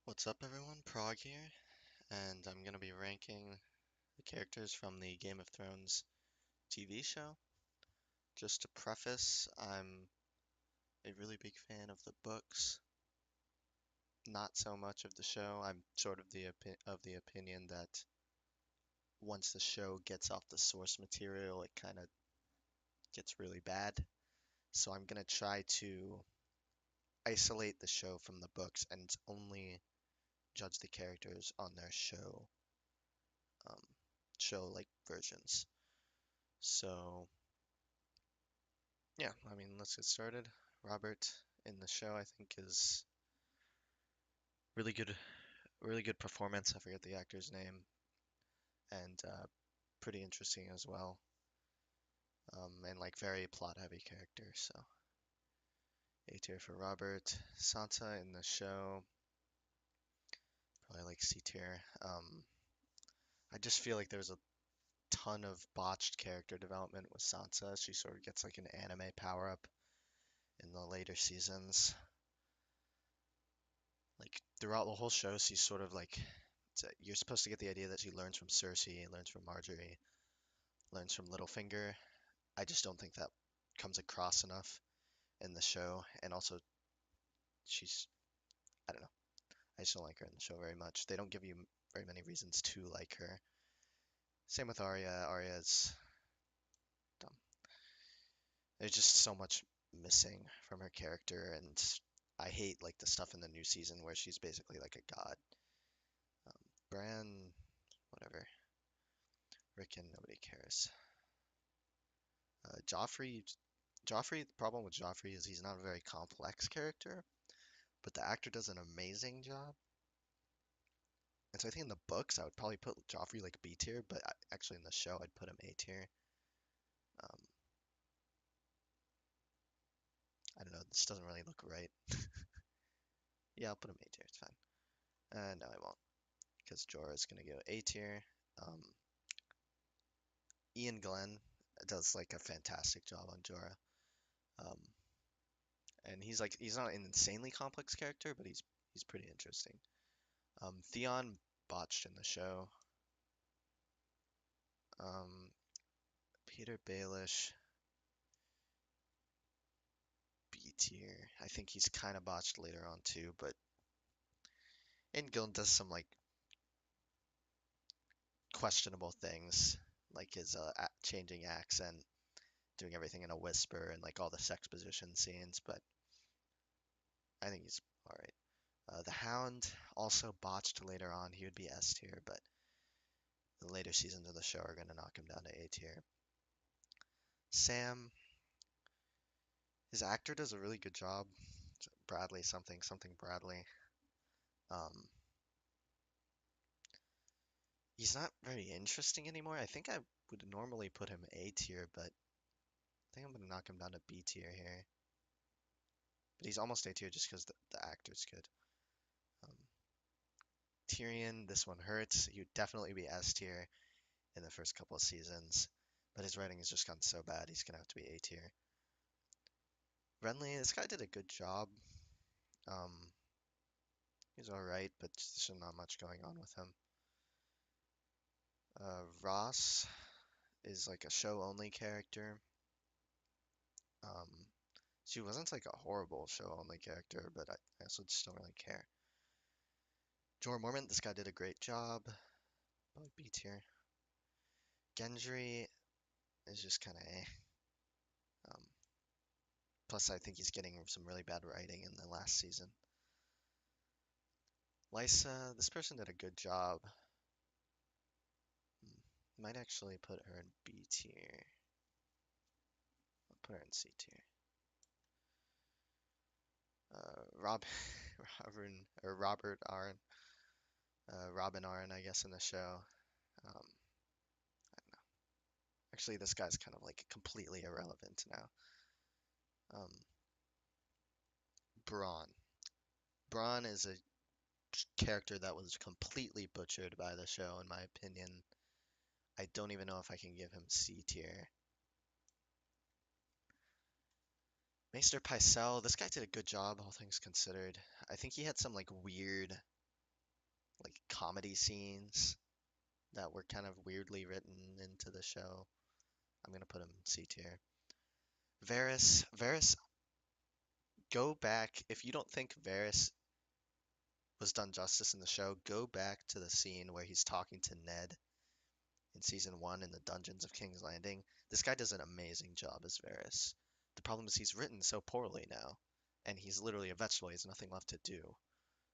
What's up, everyone? Prague here, and I'm gonna be ranking the characters from the Game of Thrones TV show. Just to preface, I'm a really big fan of the books, not so much of the show. I'm sort of the opinion that once the show gets off the source material, it kind of gets really bad. So I'm gonna try to isolate the show from the books and only judge the characters on their um, show like versions. So yeah, let's get started. Robert in the show, I think, is really good, really good performance. I forget the actor's name, and pretty interesting as well. And like very plot heavy character. So A tier for Robert. Sansa in the show, probably like C tier. I just feel like there's a ton of botched character development with Sansa. She sort of gets like an anime power up in the later seasons. Like throughout the whole show, she's sort of like you're supposed to get the idea that she learns from Cersei, learns from Marjorie, learns from Littlefinger. I just don't think that comes across enough in the show. And also, she's, I don't know, I just don't like her in the show very much. They don't give you very many reasons to like her. Same with Arya. Arya's dumb. There's just so much missing from her character, and I hate like the stuff in the new season where she's basically like a god. Bran, whatever. Rickon, nobody cares. Joffrey, the problem with Joffrey is he's not a very complex character, but the actor does an amazing job. And so I think in the books I would probably put Joffrey like B tier, but actually in the show I'd put him A tier. Um, I don't know, this doesn't really look right. Yeah, I'll put him A tier, it's fine. No, I won't, because Jorah's gonna go A tier. Um, Ian Glenn does like a fantastic job on Jorah. Um, and he's not an insanely complex character, but he's pretty interesting. Theon botched in the show. Um, Peter Baelish, B tier. I think he's kind of botched later on too, but Gillen does some like questionable things, like his changing accent, doing everything in a whisper, and like all the sex position scenes. But I think he's all right. The Hound also botched later on. He would be S tier, but the later seasons of the show are gonna knock him down to A tier. Sam, his actor does a really good job. Bradley something Bradley. Um, he's not very interesting anymore. I think I would normally put him A tier, but I think I'm gonna knock him down to B tier here. But he's almost A tier just because the actor's good. Um, Tyrion, this one hurts. He would definitely be S tier in the first couple of seasons, but his writing has just gone so bad. He's gonna have to be A tier. Renly, this guy did a good job. Um, he's all right, but there's not much going on with him. Ross is like a show only character. Um, she wasn't like a horrible show only character, but I also just don't really care. Jorah Mormont, this guy did a great job. Probably B tier. Gendry is just kind of eh. Um, Plus, I think he's getting some really bad writing in the last season. Lysa, this person did a good job. Hmm, might actually put her in B tier. I'll put her in C tier. Rob, Robert Arryn, Robin Arryn, I guess, in the show. Um, Actually, this guy's kind of like completely irrelevant now. Um, Braun. Braun is a character that was completely butchered by the show, in my opinion. I don't even know if I can give him C tier. Maester Pycelle, this guy did a good job, all things considered. I think he had some like weird like comedy scenes that were kind of weirdly written into the show. I'm gonna put him C tier. Varys, go back. If you don't think Varys was done justice in the show, go back to the scene where he's talking to Ned in season one in the dungeons of King's Landing. This guy does an amazing job as Varys. The problem is he's written so poorly now, and he's literally a vegetable. He has nothing left to do.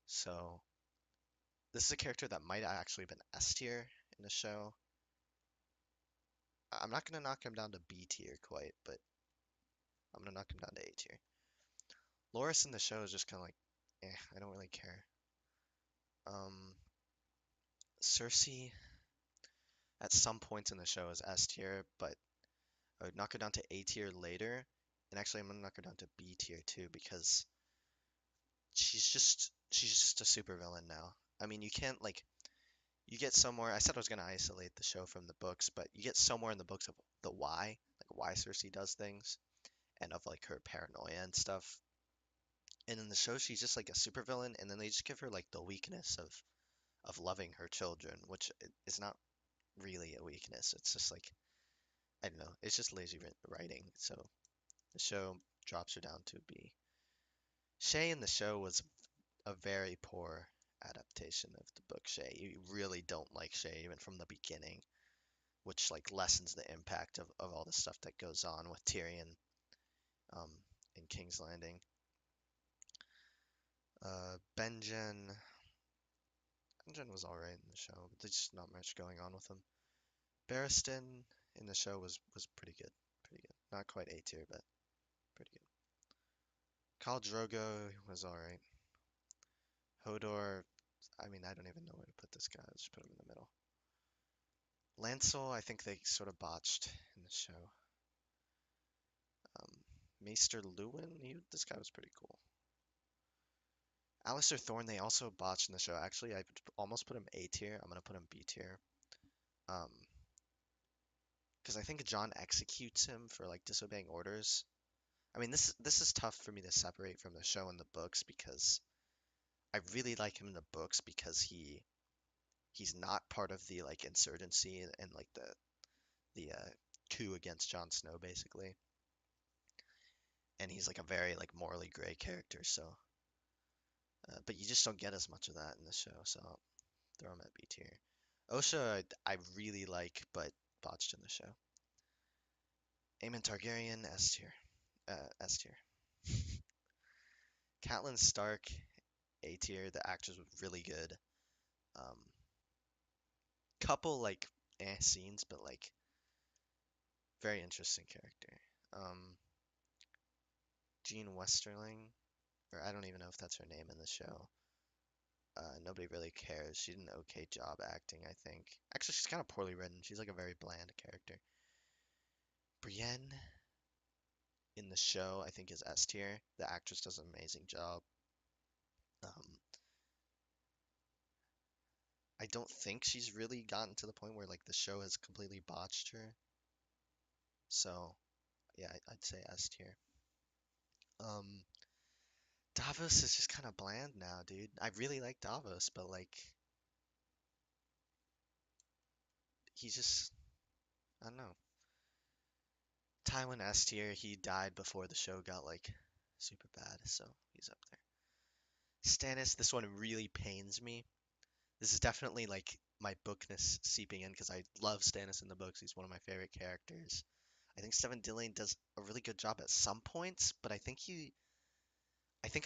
So this is a character that might have actually been S tier in the show. I'm not gonna knock him down to B tier quite, but I'm gonna knock him down to A tier. Loras in the show is just kind of like, I don't really care. Um, Cersei at some points in the show is S tier, but I would knock her down to A tier later. And actually, I'm gonna knock her down to B tier too because she's just a super villain now. I mean, you can't like you get somewhere. I said I was gonna isolate the show from the books, but you get somewhere in the books of the why, like why Cersei does things, and of like her paranoia and stuff. And in the show, she's just like a supervillain, and then they just give her like the weakness of loving her children, which is not really a weakness. It's just like I don't know. It's just lazy writing. So the show drops her down to B. Shay in the show was a very poor adaptation of the book Shay. You really don't like Shay even from the beginning, which like lessens the impact of all the stuff that goes on with Tyrion um, in King's Landing. Benjen was alright in the show, but there's just not much going on with him. Barristan in the show was pretty good, pretty good. Not quite A tier, but pretty good. Khal Drogo was alright. Hodor, I mean, I don't even know where to put this guy. Let's just put him in the middle. Lancel, I think they sort of botched in the show. Um, Maester Lewin, this guy was pretty cool. Alistair Thorne, they also botched in the show. Actually, I would almost put him A tier. I'm gonna put him B tier. Um, because I think Jon executes him for like disobeying orders. I mean, this is tough for me to separate from the show and the books because I really like him in the books because he's not part of the like insurgency and like the coup against Jon Snow basically, and he's like a very like morally gray character. So, but you just don't get as much of that in the show. So I'll throw him at B tier. Osha I really like, but botched in the show. Aemon Targaryen S tier. S tier. Catelyn Stark A tier. The actress was really good. Um, couple like scenes, but like very interesting character. Um, Jean Westerling, or I don't even know if that's her name in the show. Nobody really cares. She did an okay job acting, I think. Actually, she's kind of poorly written. She's like a very bland character. Brienne in the show, I think, is S tier. The actress does an amazing job. Um, I don't think she's really gotten to the point where like the show has completely botched her. So yeah, I'd say S tier. Um, Davos is just kind of bland now, dude. I really like Davos, but like he's just I don't know. Tywin S tier, he died before the show got like super bad, so he's up there. Stannis, this one really pains me. This is definitely like my bookness seeping in because I love Stannis in the books. He's one of my favorite characters. I think Stephen Dillian does a really good job at some points, but I think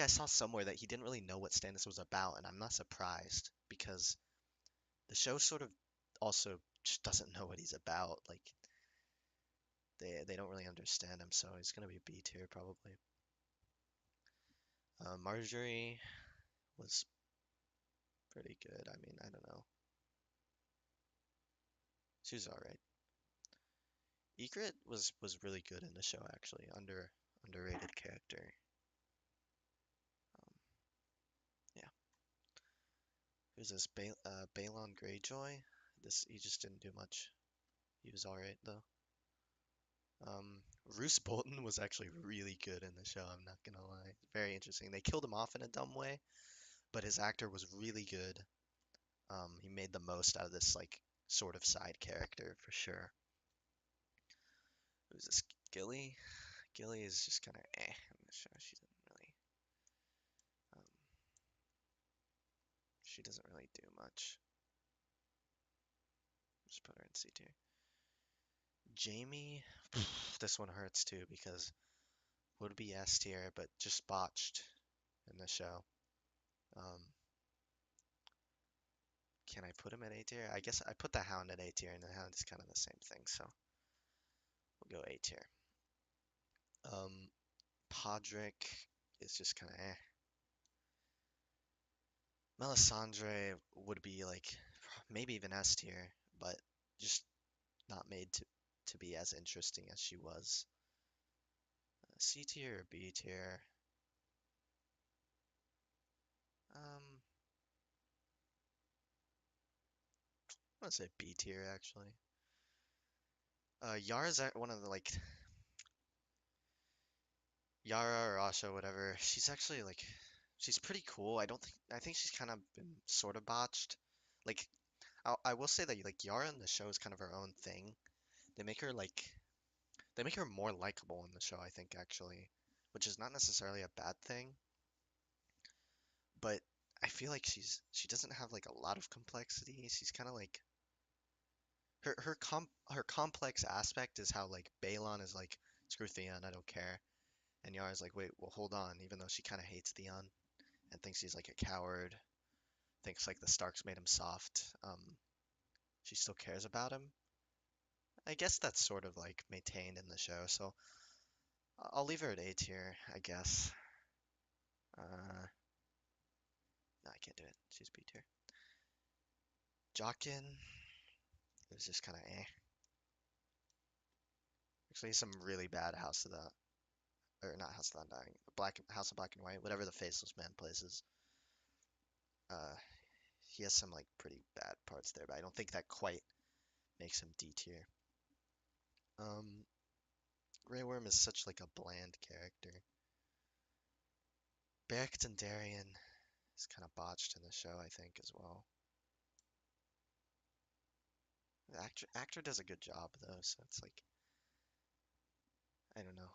I saw somewhere that he didn't really know what Stannis was about, and I'm not surprised because the show sort of also just doesn't know what he's about. Like they don't really understand him, so he's gonna be B tier probably. Marjorie was pretty good. I mean, I don't know. She was all right. Ygritte was really good in the show actually. Underrated character. Um, yeah. Who's this? Balon Greyjoy. This he just didn't do much. He was all right though. Um, Roose Bolton was actually really good in the show. I'm not gonna lie. Very interesting. They killed him off in a dumb way, but his actor was really good. He made the most out of this like sort of side character for sure. Who's this? Gilly? Gilly is just kind of in the show. Um, she doesn't really do much. Just put her in C tier. Jamie, this one hurts too because would be S tier, but just botched in the show. Um, can I put him at A tier? I guess I put the Hound at A tier, and the Hound is kind of the same thing, so we'll go A tier. Um, Podrick is just kind of eh. Melisandre would be like maybe even S tier, but just not made to be as interesting as she was. C tier or B tier? Um, I want to say B tier actually. Yara's one of the like Yara or Asha, whatever. She's actually like she's pretty cool. I think she's kind of been sort of botched. Like I will say that like Yara in the show is kind of her own thing. They make her like they make her more likable in the show, I think actually, which is not necessarily a bad thing, but I feel like she doesn't have like a lot of complexity. She's kind of like her complex aspect is how like Balon is like screw Theon, I don't care. And Yara's like, wait, well hold on, even though she kind of hates Theon and thinks he's like a coward, thinks like the Starks made him soft, she still cares about him. I guess that's sort of like maintained in the show, so I'll leave her at A tier, I guess. No, I can't do it. She's B tier. Jockin is just kind of eh. Actually, some really bad House of the or not House of the Undying, Black House of Black and White, whatever the Faceless Man plays. Uh, he has some like pretty bad parts there, but I don't think that quite makes him D tier. Um, Grey Worm is such like a bland character. Barrington Darien is kind of botched in the show, I think, as well. The actor does a good job though, so it's like I don't know.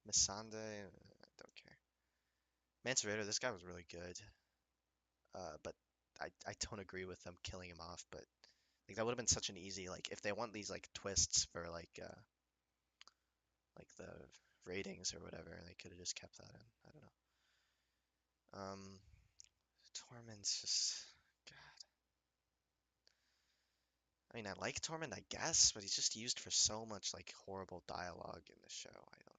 Missandei, I don't care. Mance Rayder, this guy was really good, but I don't agree with them killing him off. But like that would have been such an easy like if they want these like twists for like the ratings or whatever, they could have just kept that in. I don't know. Tormund's just God. I mean, I like Tormund, I guess, but he's just used for so much like horrible dialogue in the show. I don't know.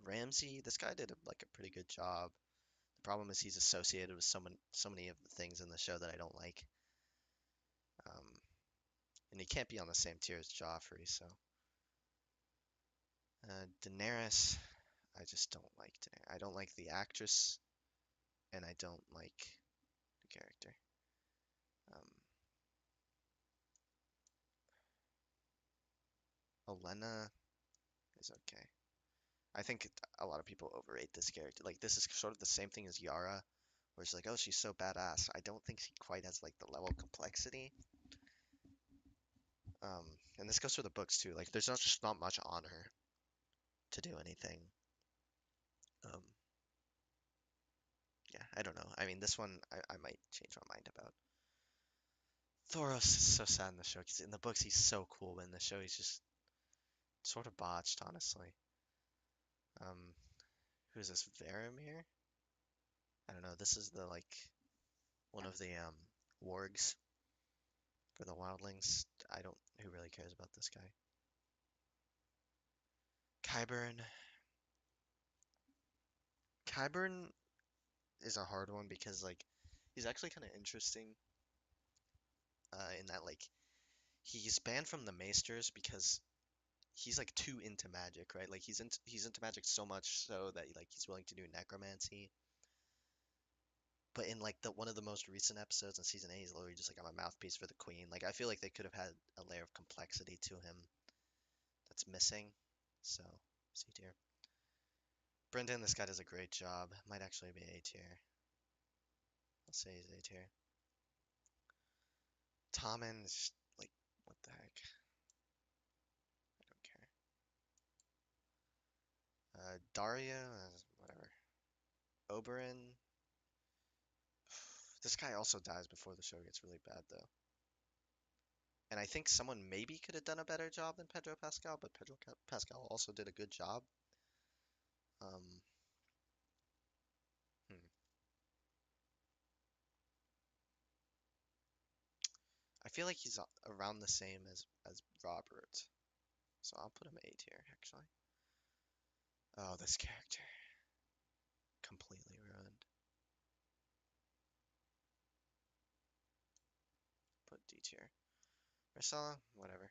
Ramsay, this guy did like a pretty good job. The problem is he's associated with so many of the things in the show that I don't like. Um, and he can't be on the same tier as Joffrey, so. Daenerys, I just don't like Daenerys. I don't like the actress, and I don't like the character. Um, Olenna is okay. I think a lot of people overrate this character. Like this is sort of the same thing as Yara, where it's like, oh, she's so badass. I don't think she quite has like the level of complexity. Um, and this goes for the books too. Like there's just not much on her to do anything. Um, yeah, I don't know. I mean, this one I might change my mind about. Thoros is so sad in the show because in the books he's so cool, but in the show he's just sort of botched, honestly. Um, who's this? Varamir? I don't know. This is the like one of the wargs for the wildlings. I don't. Who really cares about this guy? Qyburn. Qyburn is a hard one because like he's actually kind of interesting. In that like he's banned from the Maesters because he's like too into magic, right? Like he's into magic so much so that like he's willing to do necromancy. But in like the one of the most recent episodes in season 8, he's literally just like I'm a mouthpiece for the queen. Like I feel like they could have had a layer of complexity to him that's missing. So C tier. Brendan, this guy does a great job. Might actually be A tier. I'll say he's A tier. Tommen is just, like, what the heck? I don't care. Daria, whatever. Oberyn. This guy also dies before the show gets really bad, though. And I think someone maybe could have done a better job than Pedro Pascal, but Pedro Pascal also did a good job. Um, hmm. I feel like he's around the same as Robert, so I'll put him A tier actually. Oh, this character completely ruined. Put D tier. Marcella, whatever.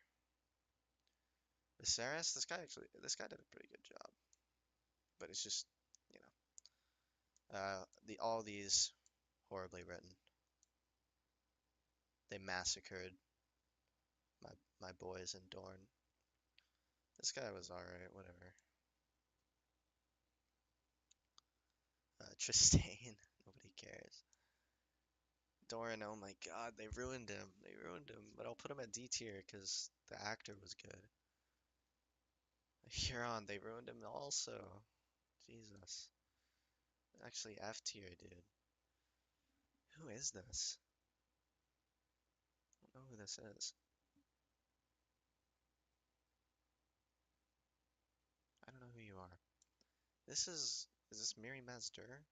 Viserys, this guy did a pretty good job, but it's just, you know, all these horribly written. They massacred my my boys in Dorne. This guy was alright, whatever. Trystane, nobody cares. Doran, oh my god, they ruined him. They ruined him. But I'll put him at D tier because the actor was good. Huron, they ruined him also. Jesus. Actually, F tier, dude. Who is this? I don't know who this is. I don't know who you are. Is this Miri Mazdur?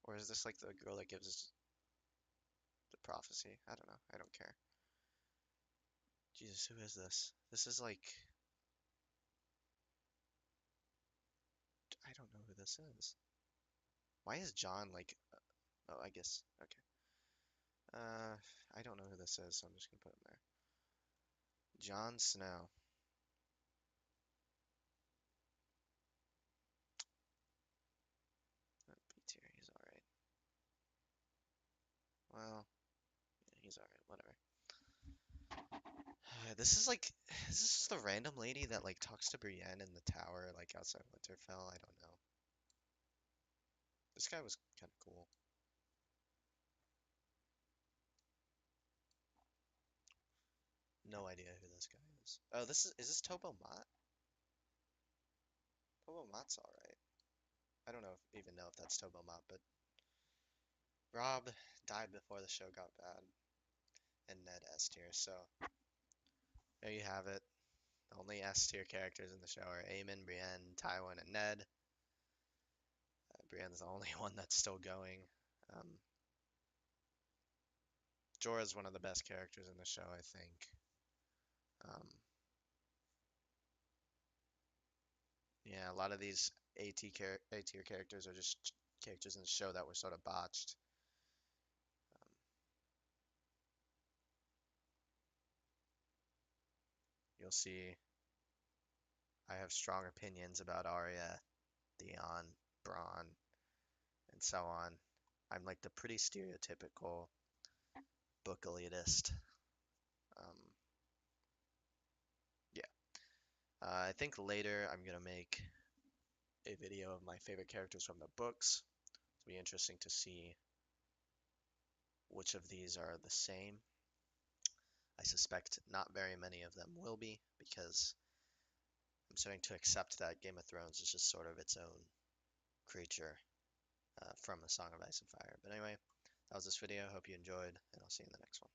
Or is this like the girl that gives the prophecy? I don't know. I don't care. Jesus, who is this? This is like, I don't know who this is. Why is John like, oh, I guess, okay. I don't know who this is, so I'm just gonna put him there. Jon Snow. B tier, he's alright. Well, yeah, he's alright, whatever. This is just the random lady that like talks to Brienne in the tower, like outside Winterfell. I don't know. This guy was kind of cool. No idea who this guy is. Oh, is this Tobo Mott? Tobo Mott's alright. I don't know even know if that's Tobo Mott, but Rob died before the show got bad, and Ned S tier. So there you have it. The only S tier characters in the show are Aemon, Brienne, Tywin, and Ned. Brienne's the only one that's still going. Um, Jorah's one of the best characters in the show, I think. Um, yeah, a lot of these A tier characters are just characters in the show that were sort of botched. Um, you'll see I have strong opinions about Arya, Theon, Bronn, and so on. I'm like the pretty stereotypical book elitist. Um, yeah. I think later I'm gonna make a video of my favorite characters from the books. It'll be interesting to see which of these are the same. I suspect not very many of them will be because I'm starting to accept that Game of Thrones is just sort of its own creature from A Song of Ice and Fire. But anyway, that was this video. Hope you enjoyed, and I'll see you in the next one.